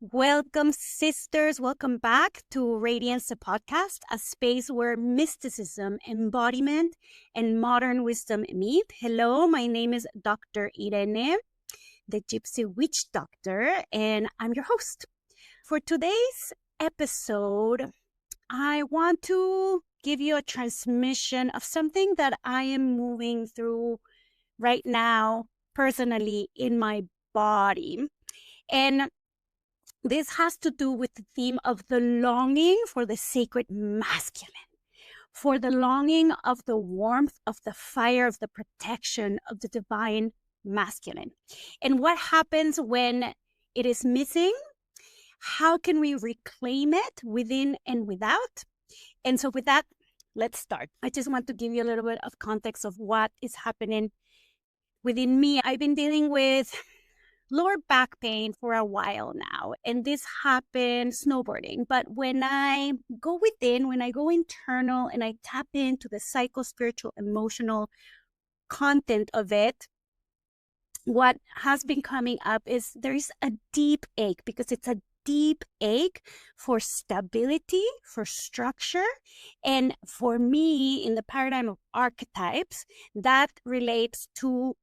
Welcome, sisters. Welcome back to Radiance, the podcast, a space where mysticism, embodiment, and modern wisdom meet. Hello, my name is Dr. Irene, the Gypsy Witch Doctor, and I'm your host. For today's episode, I want to give you a transmission of something that I am moving through right now, personally, in my body. And this has to do with the theme of the longing for the sacred masculine, for the longing of the warmth, of the fire, of the protection of the divine masculine. And what happens when it is missing? How can we reclaim it within and without? And so with that, let's start. I just want to give you a little bit of context of what is happening within me. I've been dealing with lower back pain for a while now, and this happened snowboarding. But when I go within, when I go internal and I tap into the psycho-spiritual, emotional content of it, what has been coming up is there is a deep ache, because it's a deep ache for stability, for structure. And for me, in the paradigm of archetypes, that relates to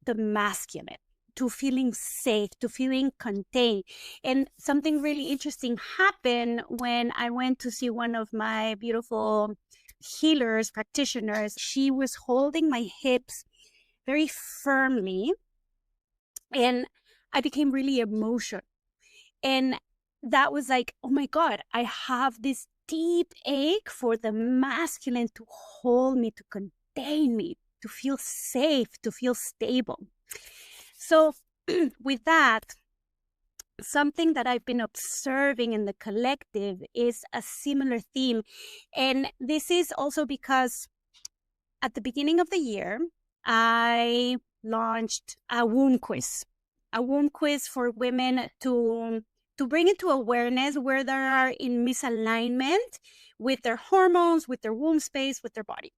the masculine, to feeling safe, to feeling contained. And something really interesting happened when I went to see one of my beautiful healers, practitioners. She was holding my hips very firmly, and I became really emotional. And that was like, oh my God, I have this deep ache for the masculine to hold me, to contain me, to feel safe, to feel stable. So with that, something that I've been observing in the collective is a similar theme. And this is also because at the beginning of the year, I launched a womb quiz for women to bring into awareness where they are in misalignment with their hormones, with their womb space, with their body.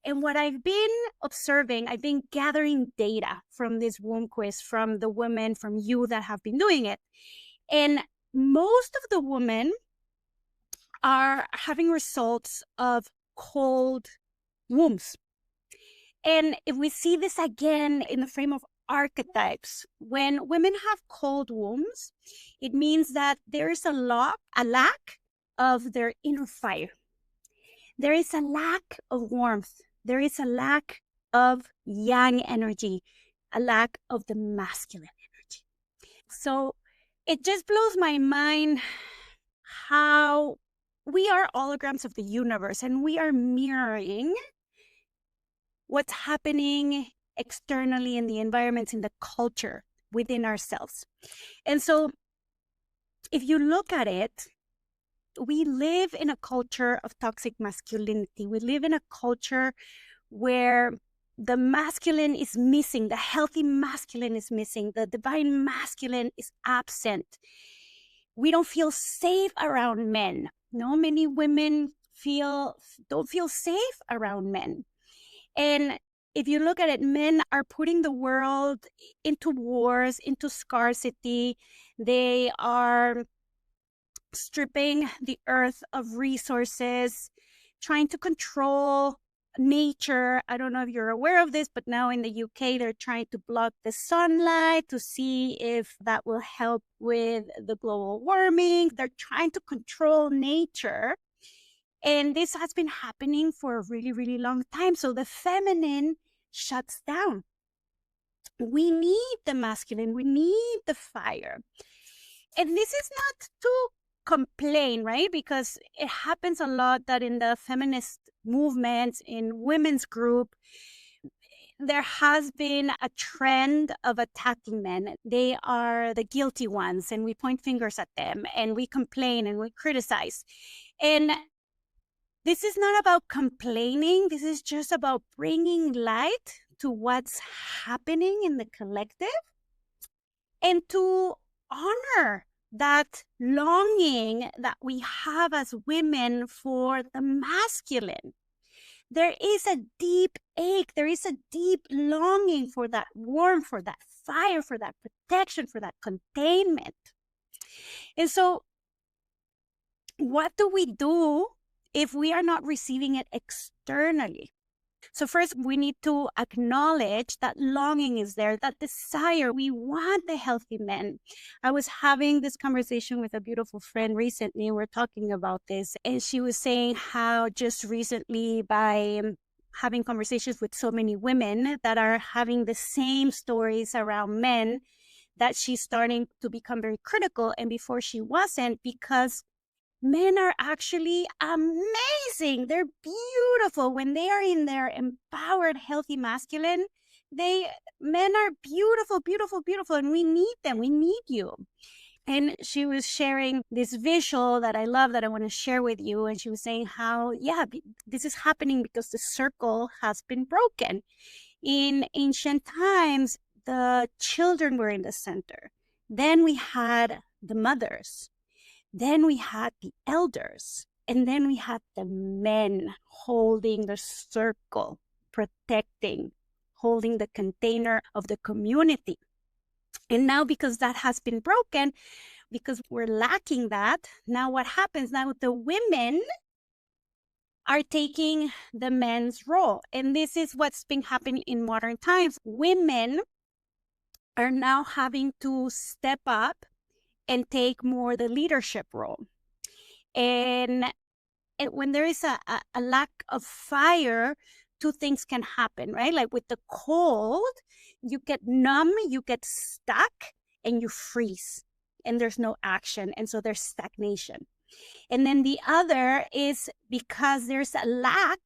And what I've been observing, I've been gathering data from this womb quiz, from the women, from you that have been doing it. And most of the women are having results of cold wombs. And if we see this again in the frame of archetypes, when women have cold wombs, it means that there is a lack of their inner fire. There is a lack of warmth. There is a lack of yang energy, a lack of the masculine energy. So it just blows my mind how we are holograms of the universe, and we are mirroring what's happening externally in the environments, in the culture, within ourselves. And so if you look at it, we live in a culture of toxic masculinity. We live in a culture where the masculine is missing, the healthy masculine is missing, the divine masculine is absent. We don't feel safe around men. No, many women don't feel safe around men. And if you look at it, men are putting the world into wars, into scarcity. They are stripping the earth of resources, trying to control nature. I don't know if you're aware of this, but now in the UK, they're trying to block the sunlight to see if that will help with the global warming. They're trying to control nature. And this has been happening for a really, really long time. So the feminine shuts down. We need the masculine. We need the fire. And this is not to complain, right? Because it happens a lot that in the feminist movements, in women's group, there has been a trend of attacking men. They are the guilty ones, and we point fingers at them, and we complain and we criticize. And this is not about complaining. This is just about bringing light to what's happening in the collective, and to honor that longing that we have as women for the masculine. There is a deep ache. There is a deep longing for that warmth, for that fire, for that protection, for that containment. And so what do we do if we are not receiving it externally? So first, we need to acknowledge that longing is there, that desire. We want the healthy men. I was having this conversation with a beautiful friend recently. We're talking about this, and she was saying how just recently, by having conversations with so many women that are having the same stories around men, that she's starting to become very critical. And before she wasn't, because men are actually amazing. They're beautiful when they are in their empowered, healthy masculine. Men are beautiful, beautiful, beautiful, and we need them. We need you. And she was sharing this visual that I love that I want to share with you. And she was saying how, this is happening because the circle has been broken. In ancient times, the children were in the center. Then we had the mothers. Then we had the elders, and then we had the men holding the circle, protecting, holding the container of the community. And now, because that has been broken, because we're lacking that, now what happens? Now the women are taking the men's role. And this is what's been happening in modern times. Women are now having to step up and take more the leadership role. And when there is a lack of fire, two things can happen, right? Like with the cold, you get numb, you get stuck, and you freeze, and there's no action. And so there's stagnation. And then the other is because there's a lack,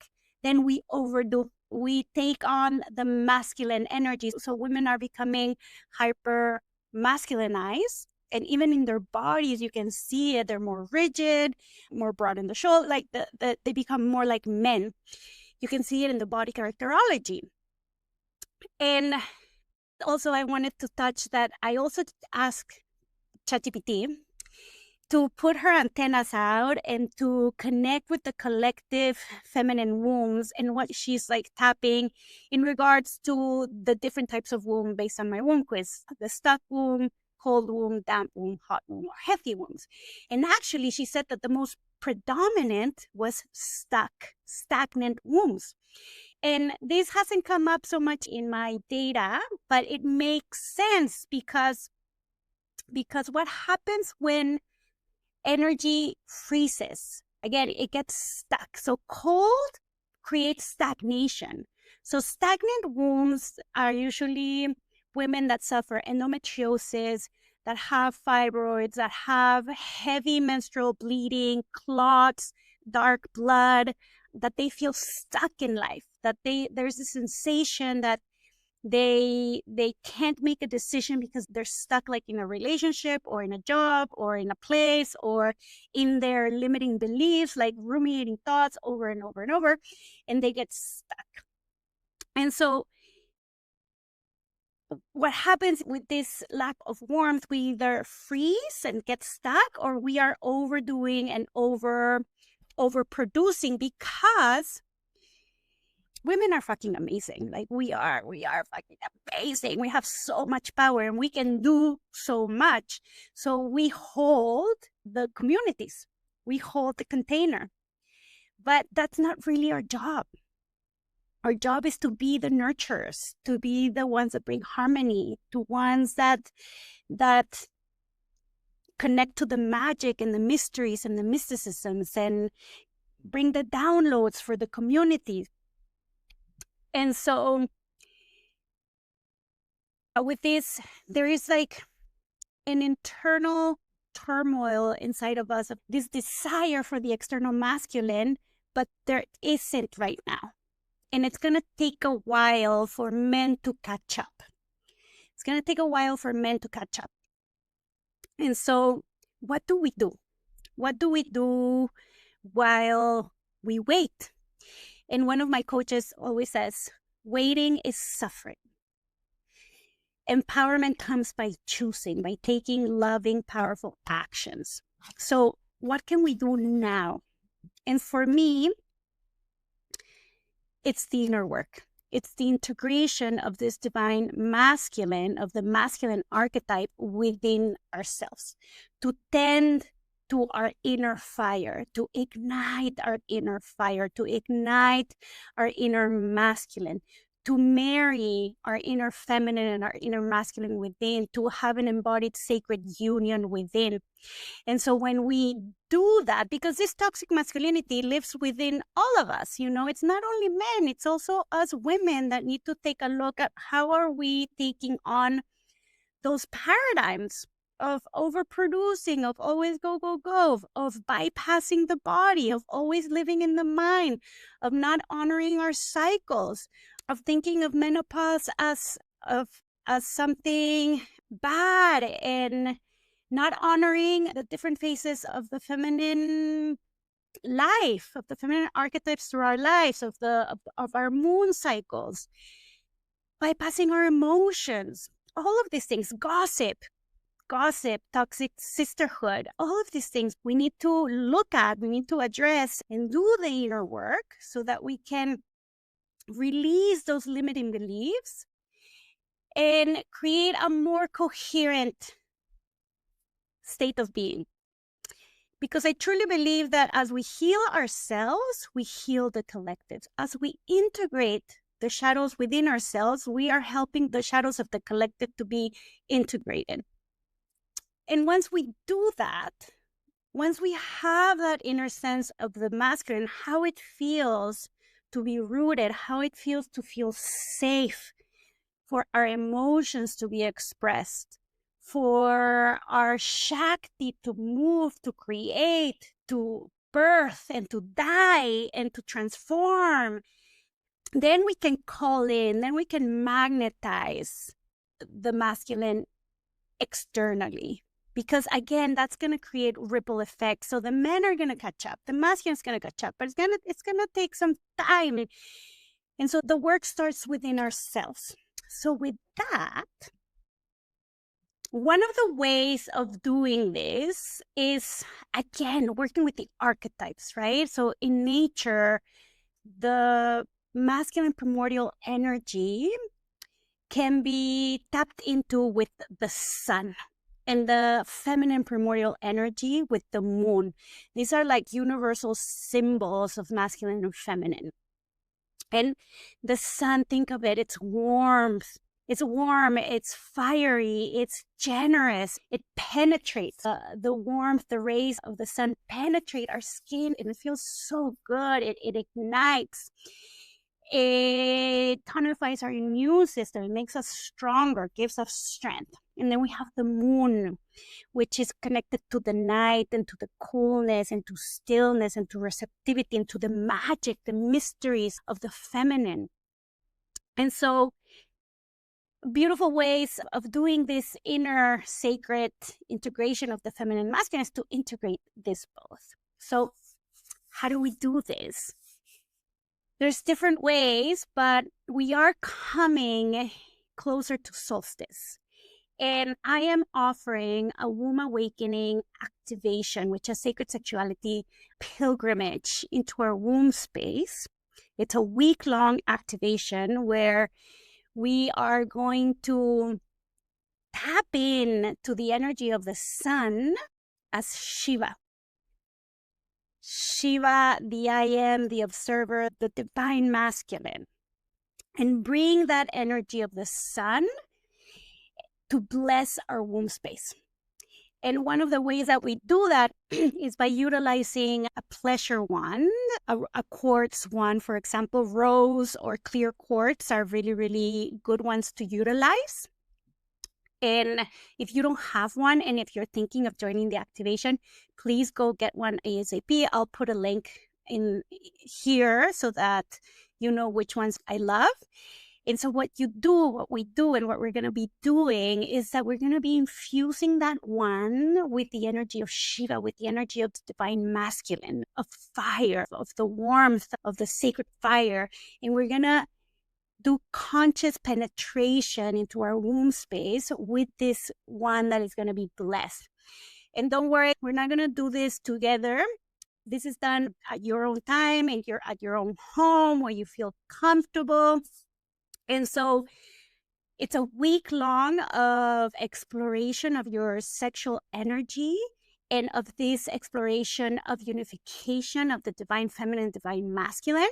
then we overdo. We take on the masculine energy. So women are becoming hyper masculinized. And even in their bodies, you can see it. They're more rigid, more broad in the shoulder. Like they become more like men. You can see it in the body characterology. And also, I wanted to touch that. I also asked ChatGPT to put her antennas out and to connect with the collective feminine wombs and what she's like tapping in regards to the different types of womb based on my womb quiz. The stuck womb, cold womb, damp womb, hot womb, or healthy wombs. And actually, she said that the most predominant was stagnant wombs. And this hasn't come up so much in my data, but it makes sense because what happens when energy freezes? Again, it gets stuck. So cold creates stagnation. So stagnant wombs are usually women that suffer endometriosis, that have fibroids, that have heavy menstrual bleeding, clots, dark blood, that they feel stuck in life, that there's a sensation that they can't make a decision because they're stuck like in a relationship or in a job or in a place or in their limiting beliefs, like ruminating thoughts over and over and over, and they get stuck. And so what happens with this lack of warmth, we either freeze and get stuck, or we are overdoing and overproducing, because women are fucking amazing. Like we are fucking amazing. We have so much power and we can do so much. So we hold the communities, we hold the container, but that's not really our job. Our job is to be the nurturers, to be the ones that bring harmony, to ones that connect to the magic and the mysteries and the mysticisms and bring the downloads for the community. And so with this, there is like an internal turmoil inside of us of this desire for the external masculine, but there isn't right now. And it's going to take a while for men to catch up. It's going to take a while for men to catch up. And so what do we do? What do we do while we wait? And one of my coaches always says, waiting is suffering. Empowerment comes by choosing, by taking loving, powerful actions. So what can we do now? And for me, it's the inner work. It's the integration of this divine masculine, of the masculine archetype within ourselves. to tend to our inner fire, to ignite our inner fire, to ignite our inner masculine, to marry our inner feminine and our inner masculine within, to have an embodied sacred union within. And so when we do that, because this toxic masculinity lives within all of us, it's not only men, it's also us women that need to take a look at how are we taking on those paradigms of overproducing, of always go, go, go, of bypassing the body, of always living in the mind, of not honoring our cycles, of thinking of menopause as something bad, and not honoring the different phases of the feminine life, of the feminine archetypes through our lives, of our moon cycles, bypassing our emotions, all of these things, gossip, toxic sisterhood, all of these things we need to look at, we need to address and do the inner work so that we can release those limiting beliefs and create a more coherent state of being. Because I truly believe that as we heal ourselves, we heal the collective. As we integrate the shadows within ourselves, we are helping the shadows of the collective to be integrated. And once we do that, once we have that inner sense of the masculine, how it feels to be rooted, how it feels to feel safe, for our emotions to be expressed, for our Shakti to move, to create, to birth, and to die, and to transform, then we can call in, then we can magnetize the masculine externally. Because again, that's going to create ripple effects. So the men are going to catch up, the masculine is going to catch up, but it's going to take some time. And so the work starts within ourselves. So with that, one of the ways of doing this is, again, working with the archetypes, right? So in nature, the masculine primordial energy can be tapped into with the sun, and the feminine primordial energy with the moon. These are like universal symbols of masculine and feminine. And the sun, think of it, it's warmth. It's warm, it's fiery, it's generous. It penetrates. The warmth, the rays of the sun penetrate our skin, and it feels so good. It ignites. It tonifies our immune system. It makes us stronger, gives us strength. And then we have the moon, which is connected to the night and to the coolness and to stillness and to receptivity and to the magic, the mysteries of the feminine. And so beautiful ways of doing this inner sacred integration of the feminine and masculine is to integrate this both. So how do we do this? There's different ways, but we are coming closer to solstice. And I am offering a womb awakening activation, which is sacred sexuality pilgrimage into our womb space. It's a week-long activation where we are going to tap in to the energy of the sun as Shiva. Shiva, the I am, the observer, the divine masculine, and bring that energy of the sun to bless our womb space. And one of the ways that we do that is by utilizing a pleasure wand, a quartz wand, for example. Rose or clear quartz are really, really good ones to utilize. And if you don't have one, and if you're thinking of joining the activation, please go get one ASAP. I'll put a link in here so that you know which ones I love. And so what we do, and what we're going to be doing is that we're going to be infusing that one with the energy of Shiva, with the energy of the divine masculine, of fire, of the warmth of the sacred fire. And we're going to do conscious penetration into our womb space with this one that is going to be blessed. And don't worry, we're not going to do this together. This is done at your own time, and you're at your own home where you feel comfortable. And so It's a week long of exploration of your sexual energy and of this exploration of unification of the divine feminine, divine masculine.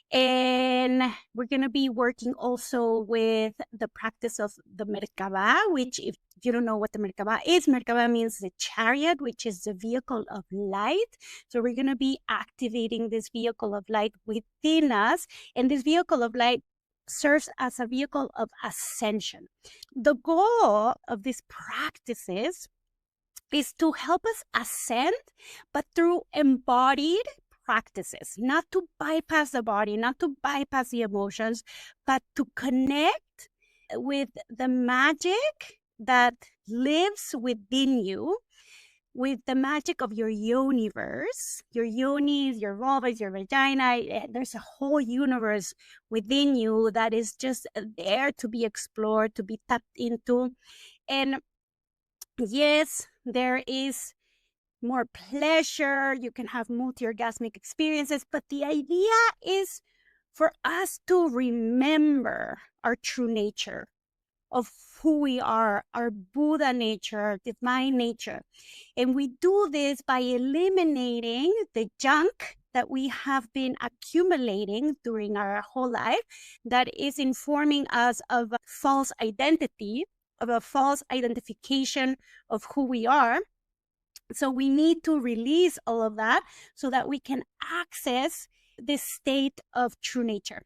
And we're going to be working also with the practice of the Merkaba, which, if you don't know what the Merkaba means the chariot, which is the vehicle of light. So we're going to be activating this vehicle of light within us. And this vehicle of light serves as a vehicle of ascension. The goal of these practices is to help us ascend, but through embodied practices, not to bypass the body, not to bypass the emotions, but to connect with the magic that lives within you, with the magic of your universe, your yonis, your vulvas, your vagina. There's a whole universe within you that is just there to be explored, to be tapped into. And yes, there is more pleasure. You can have multi-orgasmic experiences, but the idea is for us to remember our true nature of who we are, our Buddha nature, our divine nature. And we do this by eliminating the junk that we have been accumulating during our whole life that is informing us of a false identity, of a false identification of who we are. So we need to release all of that so that we can access this state of true nature.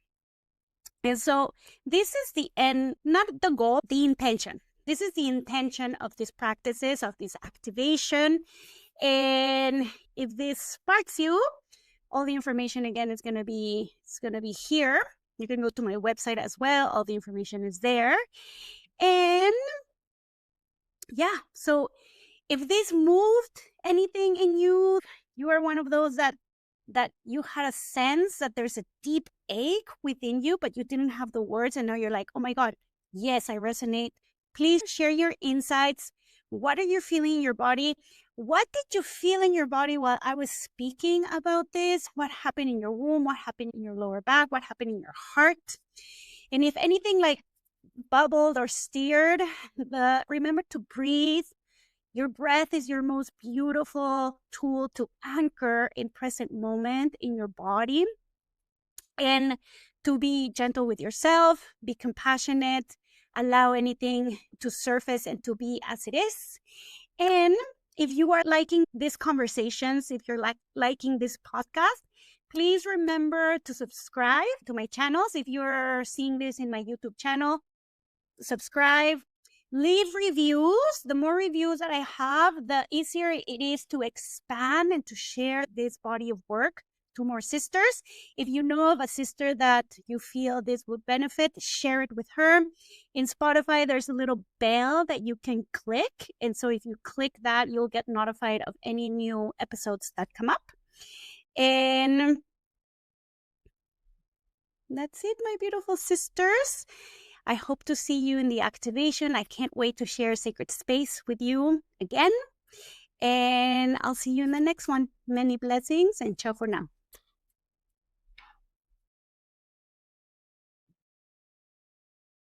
And so this is the end, not the goal, the intention. This is the intention of these practices, of this activation. And if this sparks you, all the information again is going to be here. You can go to my website as well. All the information is there. And yeah, so if this moved anything in you, you are one of those that you had a sense that there's a deep ache within you, but you didn't have the words, and now you're like, oh my God, yes, I resonate. Please share your insights. What are you feeling in your body? What did you feel in your body while I was speaking about this? What happened in your womb? What happened in your lower back? What happened in your heart? And if anything like bubbled or stirred, remember to breathe. Your breath is your most beautiful tool to anchor in present moment in your body, and to be gentle with yourself, be compassionate, allow anything to surface and to be as it is. And if you are liking these conversations, if you're liking this podcast, please remember to subscribe to my channels. If you're seeing this in my YouTube channel, subscribe. Leave reviews. The more reviews that I have, the easier it is to expand and to share this body of work to more sisters. If you know of a sister that you feel this would benefit, share it with her. In Spotify, there's a little bell that you can click. And so if you click that, you'll get notified of any new episodes that come up. And that's it, my beautiful sisters. I hope to see you in the activation. I can't wait to share sacred space with you again. And I'll see you in the next one. Many blessings and ciao for now.